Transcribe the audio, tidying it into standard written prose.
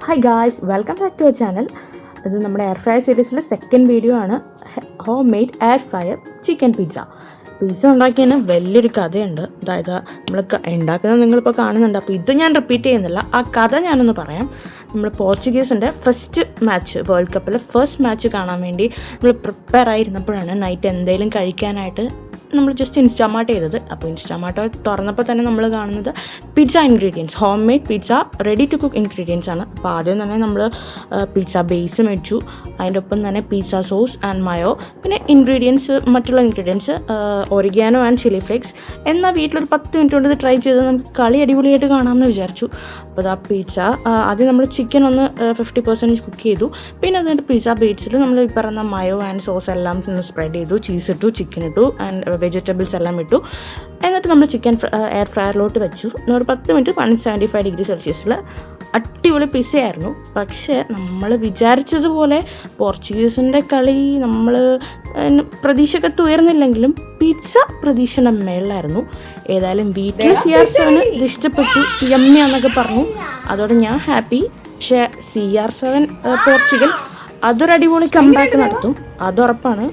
Hi guys, welcome back to our channel. ഇത് നമ്മുടെ air fryer സീരീസിലെ സെക്കൻഡ് വീഡിയോ ആണ്. Home made air fryer chicken pizza. Pizza ഉണ്ടാക്കിയതിന് വലിയൊരു കഥയുണ്ട്. അതായത് നമ്മൾ ഉണ്ടാക്കുന്നത് നിങ്ങളിപ്പോൾ കാണുന്നുണ്ട്. അപ്പോൾ ഇത് ഞാൻ റിപ്പീറ്റ് ചെയ്യുന്നില്ല. ആ കഥ ഞാനൊന്ന് പറയാം. നമ്മൾ പോർച്ചുഗീസിൻ്റെ ഫസ്റ്റ് മാച്ച്, വേൾഡ് കപ്പിലെ ഫസ്റ്റ് മാച്ച് കാണാൻ വേണ്ടി നമ്മൾ പ്രിപ്പയർ ആയിരുന്നപ്പോഴാണ് നൈറ്റ് എന്തെങ്കിലും കഴിക്കാനായിട്ട് നമ്മൾ ജസ്റ്റ് ഇൻസ്റ്റാമാർട്ട് ചെയ്തത്. അപ്പോൾ ഇൻസ്റ്റാമാർട്ട് തുറന്നപ്പോൾ തന്നെ നമ്മൾ കാണുന്നത് pizza ingredients, home made pizza ready to cook ingredients ആണ്. അപ്പോൾ ആദ്യം തന്നെ നമ്മൾ പിസ്സ ബേസ് മേടിച്ചു. അതിൻ്റെ ഒപ്പം തന്നെ പിസ്സ സോസ് ആൻഡ് മയോ, പിന്നെ ഇൻഗ്രീഡിയൻസ്, മറ്റുള്ള ingredients oregano and chilli flakes. എന്നാൽ വീട്ടിലൊരു 10 മിനിറ്റ് കൊണ്ട് ഇത് ട്രൈ ചെയ്ത് നമുക്ക് കളി അടിപൊളിയായിട്ട് കാണാമെന്ന് വിചാരിച്ചു. അപ്പോൾ ആ പിസ്സ ആദ്യം നമ്മൾ ചിക്കൻ ഒന്ന് 50% കുക്ക് ചെയ്തു. പിന്നെ അതിൻ്റെ പിസ്സ ബേസിൽ നമ്മൾ ഈ പറഞ്ഞ മയോ ആൻഡ് സോസ് എല്ലാം സ്പ്രെഡ് ചെയ്തു. ചീസ് ഇട്ടു, ചിക്കൻ ഇട്ടു ആൻഡ് വെജിറ്റബിൾസ് എല്ലാം ഇട്ടു. എന്നിട്ട് നമ്മൾ ചിക്കൻ എയർ ഫ്രയറിലോട്ട് വെച്ചു. ഒരു 10 മിനിറ്റ് 175 ഡിഗ്രി സെൽഷ്യസിൽ അടിപൊളി പിസ്സയായിരുന്നു. പക്ഷേ നമ്മൾ വിചാരിച്ചതുപോലെ പോർച്ചുഗീസിൻ്റെ കളി നമ്മൾ പ്രതീക്ഷയ്ക്കത്ത് ഉയർന്നില്ലെങ്കിലും പിസ്സ പ്രതീക്ഷയുടെ മേളിലായിരുന്നു. ഏതായാലും വീട്ടിൽ CR7 ഇത് ഇഷ്ടപ്പെട്ടു, യമ്മിയാന്നൊക്കെ പറഞ്ഞു. അതോടെ ഞാൻ ഹാപ്പി. പക്ഷേ CR7 പോർച്ചുഗൽ അതൊരു അടിപൊളി കംബാക്ക് നടത്തും, അതുറപ്പാണ്.